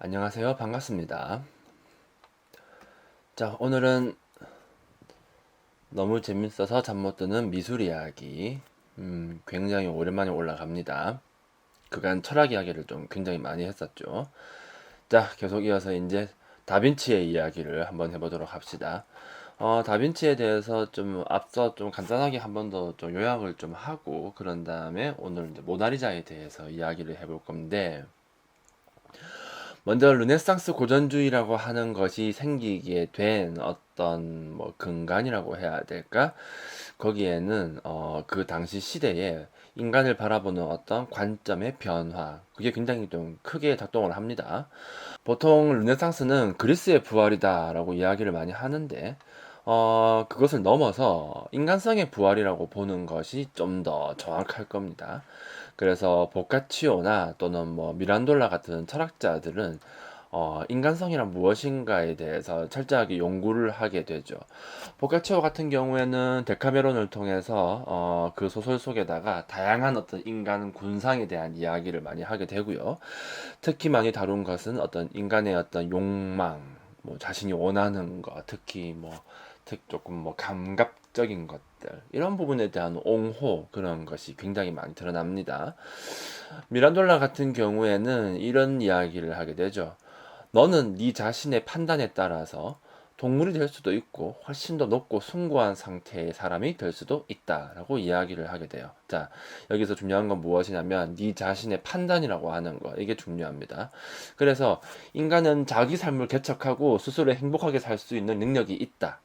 안녕하세요. 반갑습니다. 자, 오늘은 너무 재밌어서 잠 못 드는 미술 이야기. 굉장히 오랜만에 올라갑니다. 그간 철학 이야기를 좀 굉장히 많이 했었죠. 자, 계속 이어서 이제 다빈치의 이야기를 한번 해보도록 합시다. 다빈치에 대해서 좀 앞서 좀 간단하게 한 번 더 좀 요약을 좀 하고, 그런 다음에 오늘 이제 모나리자에 대해서 이야기를 해볼 건데, 먼저 르네상스 고전주의라고 하는 것이 생기게 된 어떤 뭐 근간이라고 해야 될까? 거기에는 그 당시 시대에 인간을 바라보는 어떤 관점의 변화, 그게 굉장히 좀 크게 작동을 합니다. 보통 르네상스는 그리스의 부활이다라고 이야기를 많이 하는데, 그것을 넘어서 인간성의 부활이라고 보는 것이 좀 더 정확할 겁니다. 그래서 보카치오나 또는 뭐 미란돌라 같은 철학자들은 인간성이란 무엇인가에 대해서 철저하게 연구를 하게 되죠. 보카치오 같은 경우에는 데카메론을 통해서 그 소설 속에다가 다양한 어떤 인간 군상에 대한 이야기를 많이 하게 되고요. 특히 많이 다룬 것은 어떤 인간의 어떤 욕망, 뭐 자신이 원하는 것, 특히 뭐 조금 뭐 감각적인 것들, 이런 부분에 대한 옹호, 그런 것이 굉장히 많이 드러납니다. 미란돌라 같은 경우에는 이런 이야기를 하게 되죠. 너는 네 자신의 판단에 따라서 동물이 될 수도 있고 훨씬 더 높고 숭고한 상태의 사람이 될 수도 있다라고 이야기를 하게 돼요. 자, 여기서 중요한 건 무엇이냐면 네 자신의 판단이라고 하는 거, 이게 중요합니다. 그래서 인간은 자기 삶을 개척하고 스스로 행복하게 살 수 있는 능력이 있다.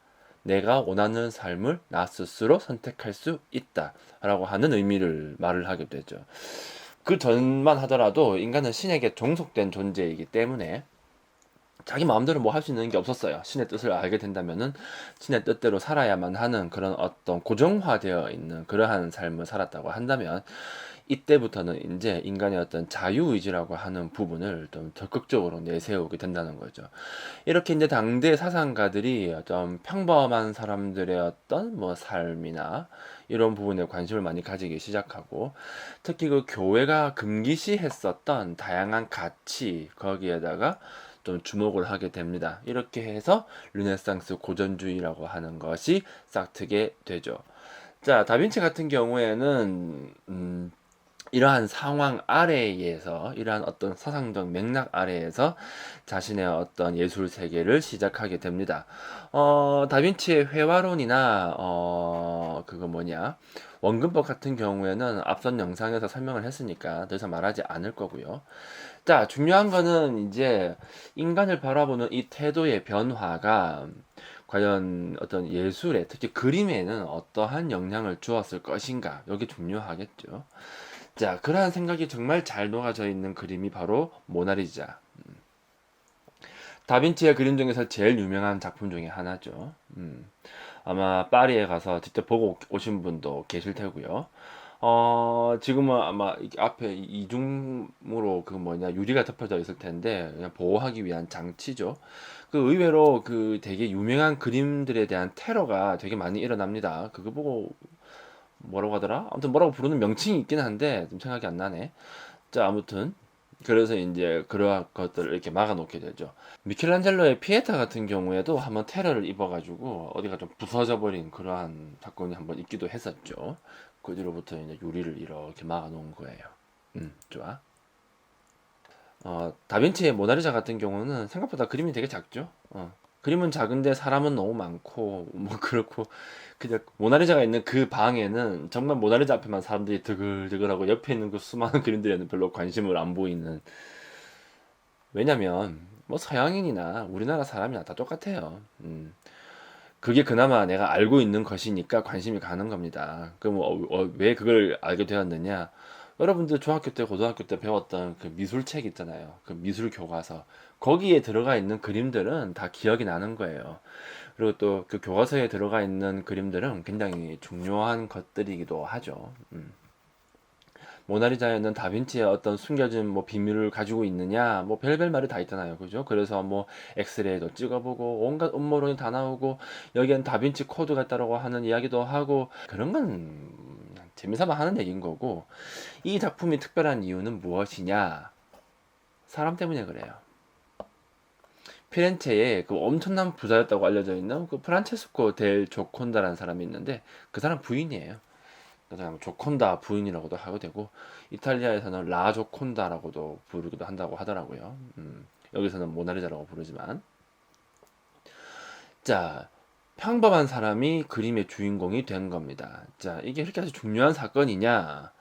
내가 원하는 삶을 나 스스로 선택할 수 있다라고 하는 의미를 말을 하게 되죠. 그 전만 하더라도 인간은 신에게 종속된 존재이기 때문에 자기 마음대로 뭐 할 수 있는 게 없었어요. 신의 뜻을 알게 된다면은 신의 뜻대로 살아야만 하는 그런 어떤 고정화되어 있는 그러한 삶을 살았다고 한다면, 이때부터는 이제 인간의 어떤 자유의지라고 하는 부분을 좀 적극적으로 내세우게 된다는 거죠. 이렇게 이제 당대 사상가들이 좀 평범한 사람들의 어떤 뭐 삶이나 이런 부분에 관심을 많이 가지기 시작하고, 특히 그 교회가 금기시했었던 다양한 가치, 거기에다가 좀 주목을 하게 됩니다. 이렇게 해서 르네상스 고전주의라고 하는 것이 싹트게 되죠. 자, 다빈치 같은 경우에는 이러한 상황 아래에서, 이러한 어떤 사상적 맥락 아래에서 자신의 어떤 예술 세계를 시작하게 됩니다. 다빈치의 회화론이나 그거 뭐냐, 원근법 같은 경우에는 앞선 영상에서 설명을 했으니까 더 이상 말하지 않을 거고요. 자, 중요한 거는 이제 인간을 바라보는 이 태도의 변화가 과연 어떤 예술에, 특히 그림에는 어떠한 영향을 주었을 것인가, 여기 중요하겠죠. 자, 그러한 생각이 정말 잘 녹아져 있는 그림이 바로 모나리자. 다빈치의 그림 중에서 제일 유명한 작품 중에 하나죠. 아마 파리에 가서 직접 보고 오신 분도 계실 테고요. 지금은 아마 이게 앞에 이중으로 그 뭐냐 유리가 덮여져 있을 텐데 그냥 보호하기 위한 장치죠. 그 의외로 그 되게 유명한 그림들에 대한 테러가 되게 많이 일어납니다. 그거 보고 뭐라고 하더라? 아무튼 뭐라고 부르는 명칭이 있긴 한데 좀 생각이 안 나네. 자, 아무튼 그래서 이제 그러한 것들을 이렇게 막아놓게 되죠. 미켈란젤로의 피에타 같은 경우에도 한번 테러를 입어가지고 어디가 좀 부서져 버린 그러한 사건이 한번 있기도 했었죠. 그 뒤로부터 이제 유리를 이렇게 막아놓은 거예요. 좋아. 다빈치의 모나리자 같은 경우는 생각보다 그림이 되게 작죠. 그림은 작은데 사람은 너무 많고 뭐 그렇고, 그냥 모나리자가 있는 그 방에는 정말 모나리자 앞에만 사람들이 드글드글하고 옆에 있는 그 수많은 그림들에는 별로 관심을 안 보이는. 왜냐면 뭐 서양인이나 우리나라 사람이나 다 똑같아요. 그게 그나마 내가 알고 있는 것이니까 관심이 가는 겁니다. 그럼 왜 그걸 알게 되었느냐? 여러분들 중학교 때, 고등학교 때 배웠던 그 미술책 있잖아요. 그 미술 교과서. 거기에 들어가 있는 그림들은 다 기억이 나는 거예요. 그리고 또 그 교과서에 들어가 있는 그림들은 굉장히 중요한 것들이기도 하죠. 모나리자에는 다빈치의 어떤 숨겨진 뭐 비밀을 가지고 있느냐, 뭐 별별 말이 다 있잖아요. 그죠? 그래서 뭐 엑스레이도 찍어보고 온갖 음모론이 다 나오고, 여기엔 다빈치 코드가 있다라고 하는 이야기도 하고, 그런 건 재미삼아 하는 얘기인 거고, 이 작품이 특별한 이유는 무엇이냐? 사람 때문에 그래요. 피렌체에 그 엄청난 부자였다고 알려져 있는 그 프란체스코 델 조콘다라는 사람이 있는데 그 사람 부인이에요. 그 사람 조콘다 부인이라고도 하고 되고 이탈리아에서는 라 조콘다라고도 부르기도 한다고 하더라고요. 여기서는 모나리자라고 부르지만 자 평범한 사람이 그림의 주인공이 된 겁니다. 자 이게 그렇게 아주 중요한 사건이냐?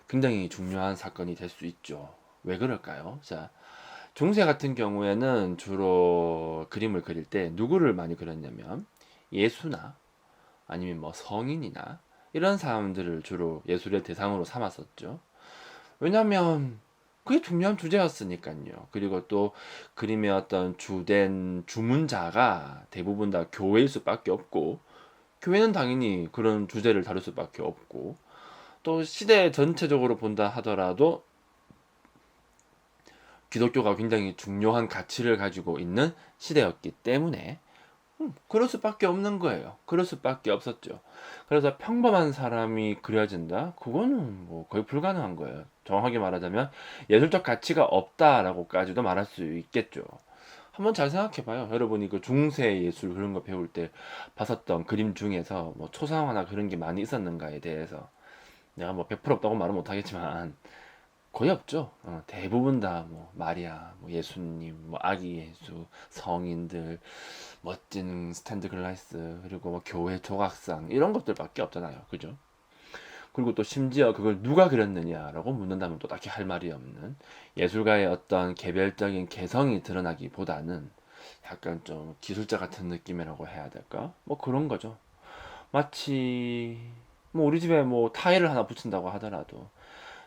굉장히 중요한 사건이 될 수 있죠. 왜 그럴까요? 자 중세 같은 경우에는 주로 그림을 그릴 때 누구를 많이 그렸냐면 예수나 아니면 뭐 성인이나 이런 사람들을 주로 예술의 대상으로 삼았었죠. 왜냐면 그게 중요한 주제였으니까요. 그리고 또 그림의 어떤 주된 주문자가 대부분 다 교회일 수밖에 없고 교회는 당연히 그런 주제를 다룰 수밖에 없고 또 시대 전체적으로 본다 하더라도 기독교가 굉장히 중요한 가치를 가지고 있는 시대였기 때문에 그럴 수밖에 없는 거예요. 그럴 수밖에 없었죠. 그래서 평범한 사람이 그려진다? 그거는 뭐 거의 불가능한 거예요. 정확하게 말하자면 예술적 가치가 없다라고까지도 말할 수 있겠죠. 한번 잘 생각해봐요. 여러분이 그 중세 예술 그런 거 배울 때 봤었던 그림 중에서 뭐 초상화나 그런 게 많이 있었는가에 대해서 내가 뭐 100% 없다고 말은 못하겠지만 거의 없죠. 대부분 다 뭐 마리아, 뭐 예수님, 뭐 아기 예수, 성인들, 멋진 스탠드 글라스, 그리고 뭐 교회 조각상 이런 것들밖에 없잖아요. 그죠? 그리고 또 심지어 그걸 누가 그렸느냐라고 묻는다면 또 딱히 할 말이 없는 예술가의 어떤 개별적인 개성이 드러나기보다는 약간 좀 기술자 같은 느낌이라고 해야 될까? 뭐 그런 거죠. 마치 뭐 우리 집에 뭐 타일을 하나 붙인다고 하더라도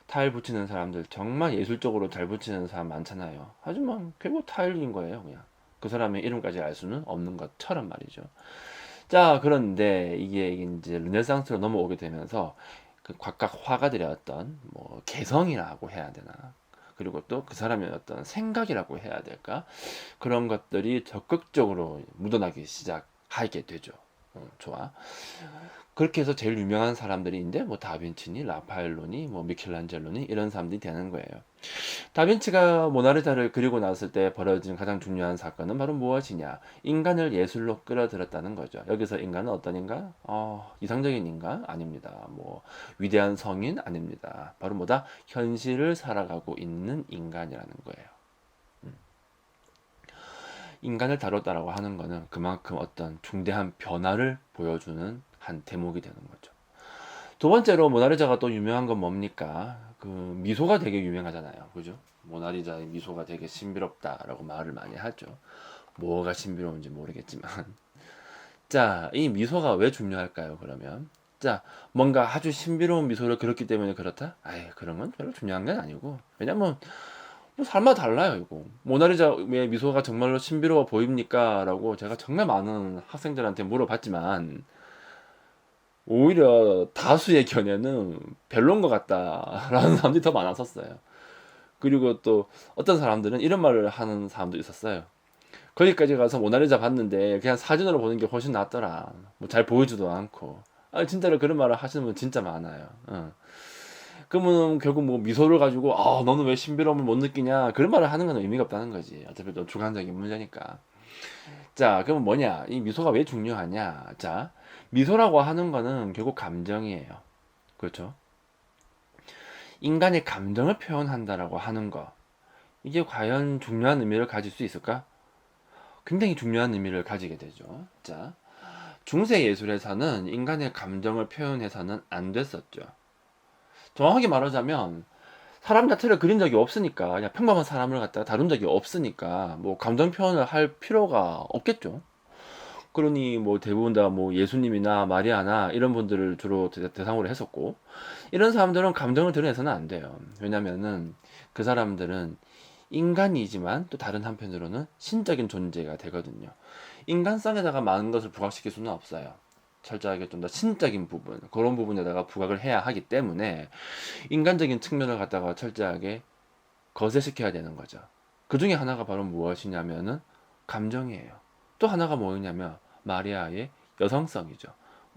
타일 붙이는 사람들 정말 예술적으로 잘 붙이는 사람 많잖아요. 하지만 결국 타일인 거예요, 그냥. 그 사람의 이름까지 알 수는 없는 것처럼 말이죠. 자, 그런데 이게 이제 르네상스로 넘어오게 되면서 그 각각 화가들의 어떤 뭐 개성이라고 해야 되나? 그리고 또 그 사람의 어떤 생각이라고 해야 될까? 그런 것들이 적극적으로 묻어나기 시작하게 되죠. 좋아. 그렇게 해서 제일 유명한 사람들인데 뭐 다빈치니, 라파엘로니, 뭐 미켈란젤로니 이런 사람들이 되는 거예요. 다빈치가 모나리자를 그리고 났을 때 벌어진 가장 중요한 사건은 바로 무엇이냐? 인간을 예술로 끌어들였다는 거죠. 여기서 인간은 어떤 인간? 이상적인 인간? 아닙니다. 뭐 위대한 성인? 아닙니다. 바로 뭐다? 현실을 살아가고 있는 인간이라는 거예요. 인간을 다뤘다라고 하는 거는 그만큼 어떤 중대한 변화를 보여주는 한 대목이 되는 거죠. 두 번째로 모나리자가 또 유명한 건 뭡니까? 그 미소가 되게 유명하잖아요. 그죠? 모나리자의 미소가 되게 신비롭다라고 말을 많이 하죠. 뭐가 신비로운지 모르겠지만. 자, 이 미소가 왜 중요할까요, 그러면? 자, 뭔가 아주 신비로운 미소를 그렸기 때문에 그렇다? 아예 그런 건 별로 중요한 건 아니고. 왜냐면 뭐 삶마다 달라요, 이거. 모나리자의 미소가 정말로 신비로워 보입니까? 라고 제가 정말 많은 학생들한테 물어봤지만, 오히려 다수의 견해는 별론 것 같다라는 사람들이 더 많았었어요. 그리고 또 어떤 사람들은 이런 말을 하는 사람도 있었어요. 거기까지 가서 모나리자 봤는데 그냥 사진으로 보는 게 훨씬 낫더라. 뭐 잘 보이지도 않고. 아, 진짜로 그런 말을 하시는 분 진짜 많아요. 그러면 결국 뭐 미소를 가지고 너는 왜 신비로움을 못 느끼냐 그런 말을 하는 건 의미가 없다는 거지. 어차피 또 주관적인 문제니까. 자, 그러면 뭐냐? 이 미소가 왜 중요하냐? 자, 미소라고 하는 거는 결국 감정이에요. 그렇죠? 인간의 감정을 표현한다라고 하는 거. 이게 과연 중요한 의미를 가질 수 있을까? 굉장히 중요한 의미를 가지게 되죠. 자, 중세 예술에서는 인간의 감정을 표현해서는 안 됐었죠. 정확하게 말하자면 사람 자체를 그린 적이 없으니까 그냥 평범한 사람을 갖다가 다룬 적이 없으니까 뭐 감정 표현을 할 필요가 없겠죠. 그러니 뭐 대부분 다 뭐 예수님이나 마리아나 이런 분들을 주로 대상으로 했었고 이런 사람들은 감정을 드러내서는 안 돼요. 왜냐면은 그 사람들은 인간이지만 또 다른 한편으로는 신적인 존재가 되거든요. 인간성에다가 많은 것을 부각시킬 수는 없어요. 철저하게 좀 더 신적인 부분 그런 부분에다가 부각을 해야 하기 때문에 인간적인 측면을 갖다가 철저하게 거세시켜야 되는 거죠. 그 중에 하나가 바로 무엇이냐면은 감정이에요. 또 하나가 뭐냐면 마리아의 여성성이죠.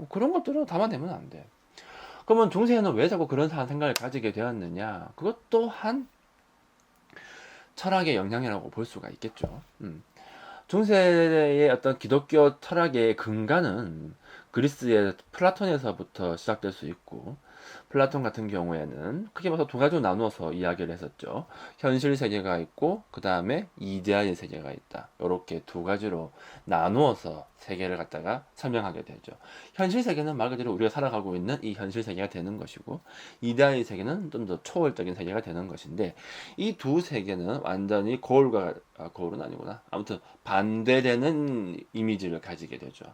그런 것들은 담아내면 안 돼. 그러면 중세에는 왜 자꾸 그런 생각을 가지게 되었느냐? 그것 또한 철학의 영향이라고 볼 수가 있겠죠. 중세의 어떤 기독교 철학의 근간은 그리스의 플라톤에서부터 시작될 수 있고, 플라톤 같은 경우에는 크게 봐서 두 가지로 나누어서 이야기를 했었죠. 현실 세계가 있고 그 다음에 이데아의 세계가 있다. 이렇게 두 가지로 나누어서 세계를 갖다가 설명하게 되죠. 현실 세계는 말 그대로 우리가 살아가고 있는 이 현실 세계가 되는 것이고, 이데아의 세계는 좀 더 초월적인 세계가 되는 것인데, 이 두 세계는 완전히 거울은 아니구나. 아무튼 반대되는 이미지를 가지게 되죠.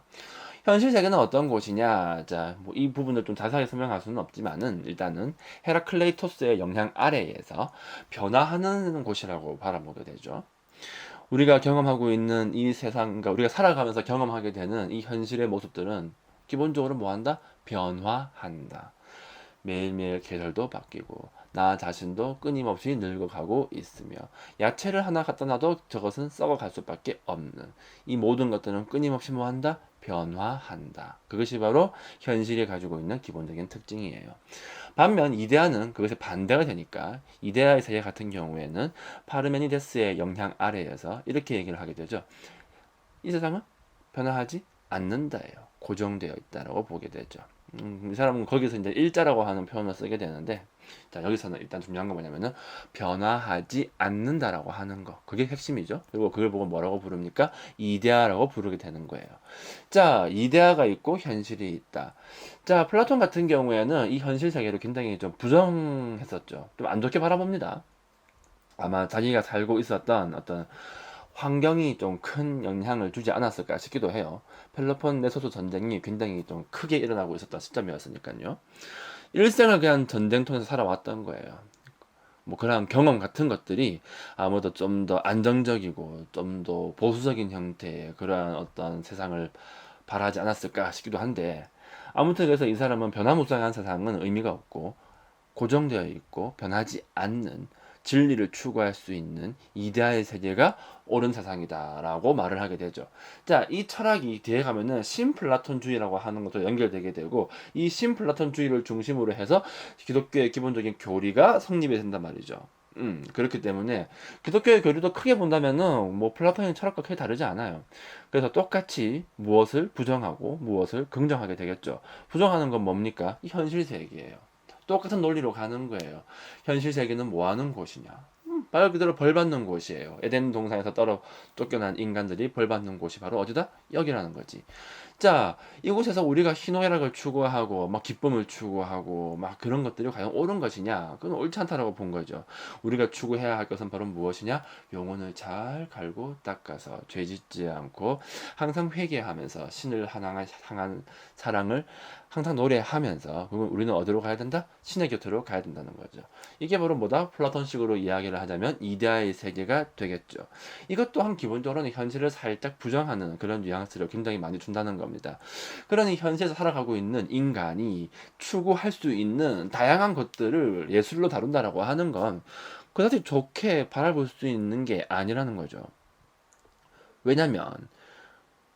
현실 세계는 어떤 곳이냐? 자, 뭐 이 부분을 좀 자세하게 설명할 수는 없지만은 일단은 헤라클레이토스의 영향 아래에서 변화하는 곳이라고 바라보게 되죠. 우리가 경험하고 있는 이 세상, 그러니까 우리가 살아가면서 경험하게 되는 이 현실의 모습들은 기본적으로 뭐 한다? 변화한다. 매일매일 계절도 바뀌고 나 자신도 끊임없이 늙어가고 있으며, 야채를 하나 갖다 놔도 저것은 썩어갈 수밖에 없는 이 모든 것들은 끊임없이 뭐한다? 변화한다. 그것이 바로 현실이 가지고 있는 기본적인 특징이에요. 반면 이데아는 그것의 반대가 되니까, 이데아의 세계 같은 경우에는 파르메니데스의 영향 아래에서 이렇게 얘기를 하게 되죠. 이 세상은 변화하지 않는다예요. 고정되어 있다라고 보게 되죠. 이 사람은 거기서 이제 일자라고 하는 표현을 쓰게 되는데, 자, 여기서는 일단 중요한 건 뭐냐면은 변화하지 않는다라고 하는 거. 그게 핵심이죠. 그리고 그걸 보고 뭐라고 부릅니까? 이데아라고 부르게 되는 거예요. 자, 이데아가 있고 현실이 있다. 자, 플라톤 같은 경우에는 이 현실 세계를 굉장히 좀 부정했었죠. 좀 안 좋게 바라봅니다. 아마 자기가 살고 있었던 어떤 환경이 좀 큰 영향을 주지 않았을까 싶기도 해요. 펠로폰네소스 전쟁이 굉장히 좀 크게 일어나고 있었던 시점이었으니까요. 일생을 그냥 전쟁통에서 살아왔던 거예요. 뭐 그런 경험 같은 것들이 아무래도 좀 더 안정적이고 좀 더 보수적인 형태의 그러한 어떤 세상을 바라지 않았을까 싶기도 한데, 아무튼 그래서 이 사람은 변화무쌍한 세상은 의미가 없고 고정되어 있고 변하지 않는 진리를 추구할 수 있는 이데아의 세계가 옳은 세상이다라고 말을 하게 되죠. 자, 이 철학이 뒤에 가면은 신플라톤주의라고 하는 것도 연결되게 되고, 이 신플라톤주의를 중심으로 해서 기독교의 기본적인 교리가 성립이 된단 말이죠. 그렇기 때문에 기독교의 교리도 크게 본다면은 뭐 플라톤의 철학과 크게 다르지 않아요. 그래서 똑같이 무엇을 부정하고 무엇을 긍정하게 되겠죠. 부정하는 건 뭡니까? 이 현실 세계예요. 똑같은 논리로 가는 거예요. 현실 세계는 뭐 하는 곳이냐? 말 그대로 벌 받는 곳이에요. 에덴 동산에서 떨어 쫓겨난 인간들이 벌 받는 곳이 바로 어디다? 여기라는 거지. 자, 이곳에서 우리가 희노애락을 추구하고 막 기쁨을 추구하고 막 그런 것들이 과연 옳은 것이냐? 그건 옳지 않다라고 본 거죠. 우리가 추구해야 할 것은 바로 무엇이냐? 영혼을 잘 갈고 닦아서 죄 짓지 않고 항상 회개하면서 신을 향한 사랑을 항상 노래하면서, 그러면 우리는 어디로 가야 된다? 신의 곁으로 가야 된다는 거죠. 이게 바로 뭐다? 플라톤식으로 이야기를 하자면 이데아의 세계가 되겠죠. 이것 또한 기본적으로는 현실을 살짝 부정하는 그런 뉘앙스를 굉장히 많이 준다는 겁니다. 그러니 현실에서 살아가고 있는 인간이 추구할 수 있는 다양한 것들을 예술로 다룬다라고 하는 건 그다지 좋게 바라볼 수 있는 게 아니라는 거죠. 왜냐면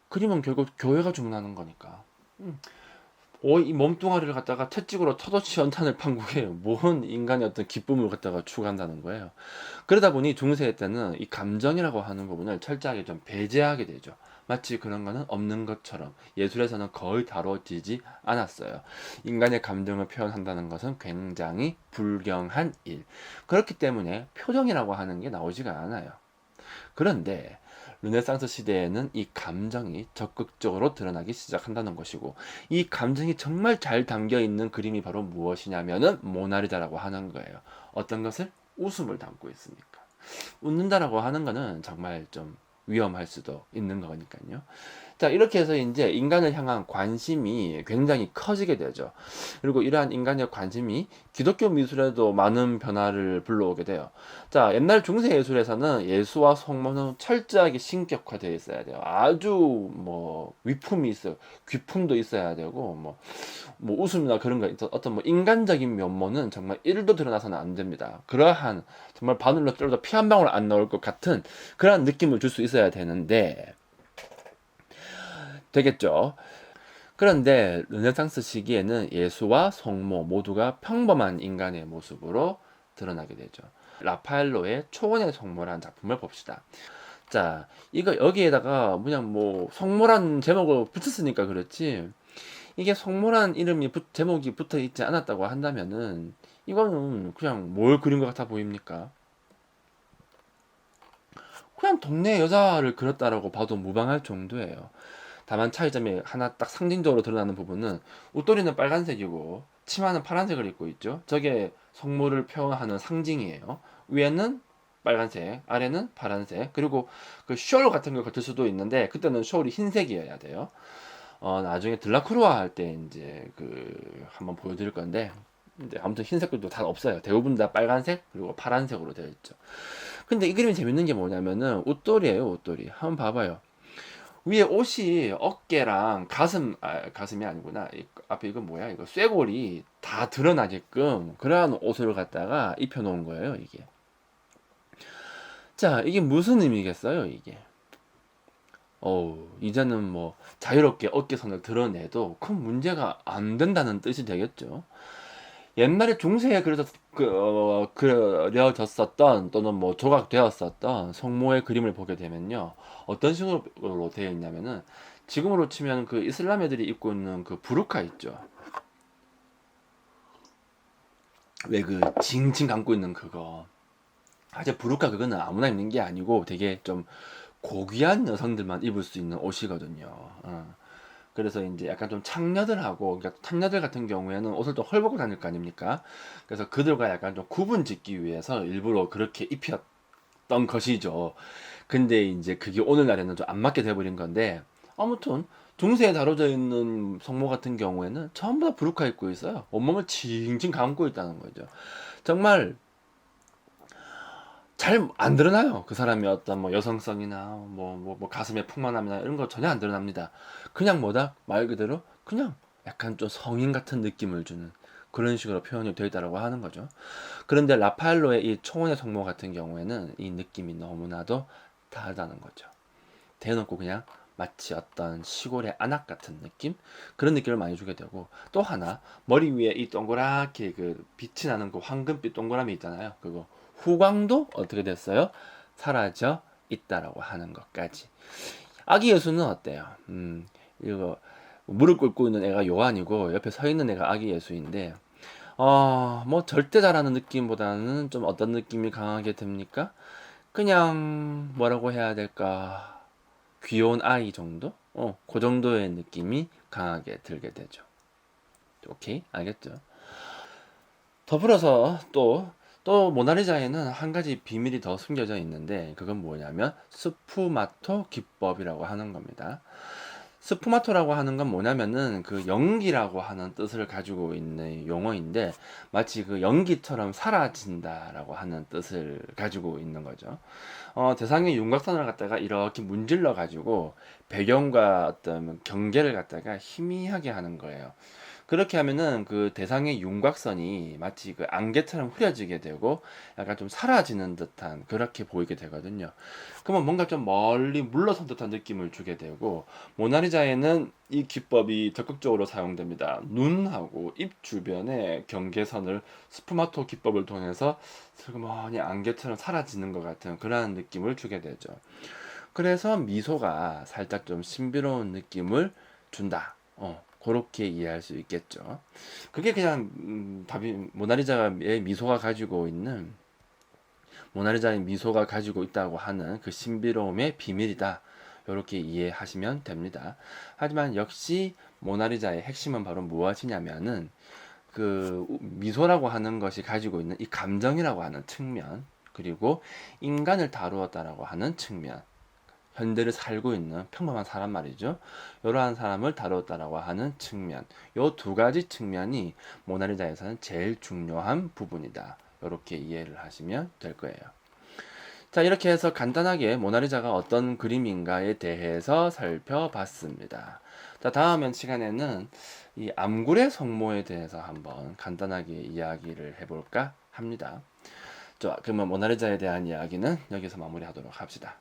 그림은 결국 교회가 주문하는 거니까. 이 몸뚱아리를 갖다가 채찍으로 터덕치 연탄을 판국에 뭔 인간의 어떤 기쁨을 갖다가 추구한다는 거예요. 그러다 보니 중세 때는 이 감정이라고 하는 부분을 철저하게 좀 배제하게 되죠. 마치 그런 거는 없는 것처럼 예술에서는 거의 다뤄지지 않았어요. 인간의 감정을 표현한다는 것은 굉장히 불경한 일. 그렇기 때문에 표정이라고 하는 게 나오지가 않아요. 그런데 르네상스 시대에는 이 감정이 적극적으로 드러나기 시작한다는 것이고, 이 감정이 정말 잘 담겨 있는 그림이 바로 무엇이냐면은 모나리자라고 하는 거예요. 어떤 것을? 웃음을 담고 있으니까. 웃는다라고 하는 거는 정말 좀 위험할 수도 있는 거니까요. 자, 이렇게 해서 이제 인간을 향한 관심이 굉장히 커지게 되죠. 그리고 이러한 인간의 관심이 기독교 미술에도 많은 변화를 불러오게 돼요. 자, 옛날 중세 예술에서는 예수와 성모는 철저하게 신격화되어 있어야 돼요. 아주 뭐 위품이 있어요. 귀품도 있어야 되고 뭐 웃음이나 그런 거 어떤 뭐 인간적인 면모는 정말 1도 드러나서는 안 됩니다. 그러한 정말 바늘로 찔러도 피 한 방울 안 나올 것 같은 그런 느낌을 줄 수 있어야 되겠죠. 그런데 르네상스 시기에는 예수와 성모 모두가 평범한 인간의 모습으로 드러나게 되죠. 라파엘로의 초원의 성모라는 작품을 봅시다. 자, 이거 여기에다가 그냥 뭐 성모란 제목을 붙였으니까 그렇지. 이게 성모란 이름이 제목이 붙어 있지 않았다고 한다면은 이거는 그냥 뭘 그린 것 같아 보입니까? 그냥 동네 여자를 그렸다라고 봐도 무방할 정도예요. 다만 차이점이 하나 딱 상징적으로 드러나는 부분은 웃도리는 빨간색이고 치마는 파란색을 입고 있죠. 저게 성모를 표현하는 상징이에요. 위에는 빨간색, 아래는 파란색. 그리고 그 숄 같은 걸 거칠 수도 있는데 그때는 숄이 흰색이어야 돼요. 나중에 드라쿠로아 할 때 이제 한번 보여드릴 건데 이제 아무튼 흰색도 다 없어요. 대부분 다 빨간색 그리고 파란색으로 되어 있죠. 근데 이 그림이 재밌는 게 뭐냐면은 옷돌이에요, 옷돌이. 한번 봐봐요. 위에 옷이 어깨랑 가슴이 아니구나. 앞에 이건 뭐야? 이거 쇄골이 다 드러나게끔 그러한 옷을 갖다가 입혀놓은 거예요, 이게. 자, 이게 무슨 의미겠어요, 이게? 이제는 뭐 자유롭게 어깨선을 드러내도 큰 문제가 안 된다는 뜻이 되겠죠. 옛날에 중세에 그려졌었던 또는 뭐 조각되었었던 성모의 그림을 보게 되면요. 어떤 식으로 되어 있냐면은 지금으로 치면 그 이슬람 애들이 입고 있는 그 부르카 있죠. 왜 그 징징 감고 있는 그거. 사실 부르카 그거는 아무나 입는 게 아니고 되게 좀 고귀한 여성들만 입을 수 있는 옷이거든요. 그래서 이제 약간 좀 창녀들하고, 그러니까 창녀들 같은 경우에는 옷을 또 헐벗고 다닐 거 아닙니까? 그래서 그들과 약간 좀 구분 짓기 위해서 일부러 그렇게 입혔던 것이죠. 근데 이제 그게 오늘날에는 좀 안 맞게 돼버린 건데, 아무튼 중세에 다뤄져 있는 성모 같은 경우에는 전부 다 부르카 입고 있어요. 온몸을 칭칭 감고 있다는 거죠. 정말 잘 안 드러나요. 그 사람이 어떤 뭐 여성성이나 뭐 가슴의 풍만함이나 이런 거 전혀 안 드러납니다. 그냥 뭐다? 말 그대로 그냥 약간 좀 성인 같은 느낌을 주는 그런 식으로 표현이 되어 있다고 하는 거죠. 그런데 라파엘로의 이 초원의 성모 같은 경우에는 이 느낌이 너무나도 다르다는 거죠. 대놓고 그냥 마치 어떤 시골의 안악 같은 느낌? 그런 느낌을 많이 주게 되고, 또 하나 머리 위에 이 동그랗게 그 빛이 나는 그 황금빛 동그라미 있잖아요. 그거 후광도 어떻게 됐어요? 사라져 있다라고 하는 것까지. 아기 예수는 어때요? 이거 무릎 꿇고 있는 애가 요한이고 옆에 서 있는 애가 아기 예수인데, 뭐 절대 잘하는 느낌보다는 좀 어떤 느낌이 강하게 듭니까? 그냥 뭐라고 해야 될까? 귀여운 아이 정도? 그 정도의 느낌이 강하게 들게 되죠. 오케이? 알겠죠? 더불어서 또 모나리자에는 한 가지 비밀이 더 숨겨져 있는데 그건 뭐냐면 스푸마토 기법이라고 하는 겁니다. 스푸마토라고 하는 건 뭐냐면은 그 연기라고 하는 뜻을 가지고 있는 용어인데 마치 그 연기처럼 사라진다라고 하는 뜻을 가지고 있는 거죠. 대상의 윤곽선을 갖다가 이렇게 문질러 가지고 배경과 어떤 경계를 갖다가 희미하게 하는 거예요. 그렇게 하면은 그 대상의 윤곽선이 마치 그 안개처럼 흐려지게 되고 약간 좀 사라지는 듯한 그렇게 보이게 되거든요. 그러면 뭔가 좀 멀리 물러선 듯한 느낌을 주게 되고 모나리자에는 이 기법이 적극적으로 사용됩니다. 눈하고 입 주변에 경계선을 스푸마토 기법을 통해서 슬그머니 안개처럼 사라지는 것 같은 그러한 느낌을 주게 되죠. 그래서 미소가 살짝 좀 신비로운 느낌을 준다. 그렇게 이해할 수 있겠죠. 그게 그냥 답이 모나리자의 미소가 가지고 있는 모나리자의 미소가 가지고 있다고 하는 그 신비로움의 비밀이다. 이렇게 이해하시면 됩니다. 하지만 역시 모나리자의 핵심은 바로 무엇이냐면은 그 미소라고 하는 것이 가지고 있는 이 감정이라고 하는 측면, 그리고 인간을 다루었다라고 하는 측면, 현대를 살고 있는 평범한 사람 말이죠. 이러한 사람을 다뤘다라고 하는 측면, 이 두 가지 측면이 모나리자에서는 제일 중요한 부분이다. 이렇게 이해를 하시면 될 거예요. 자, 이렇게 해서 간단하게 모나리자가 어떤 그림인가에 대해서 살펴봤습니다. 자, 다음 시간에는 이 암굴의 성모에 대해서 한번 간단하게 이야기를 해볼까 합니다. 자, 그러면 모나리자에 대한 이야기는 여기서 마무리하도록 합시다.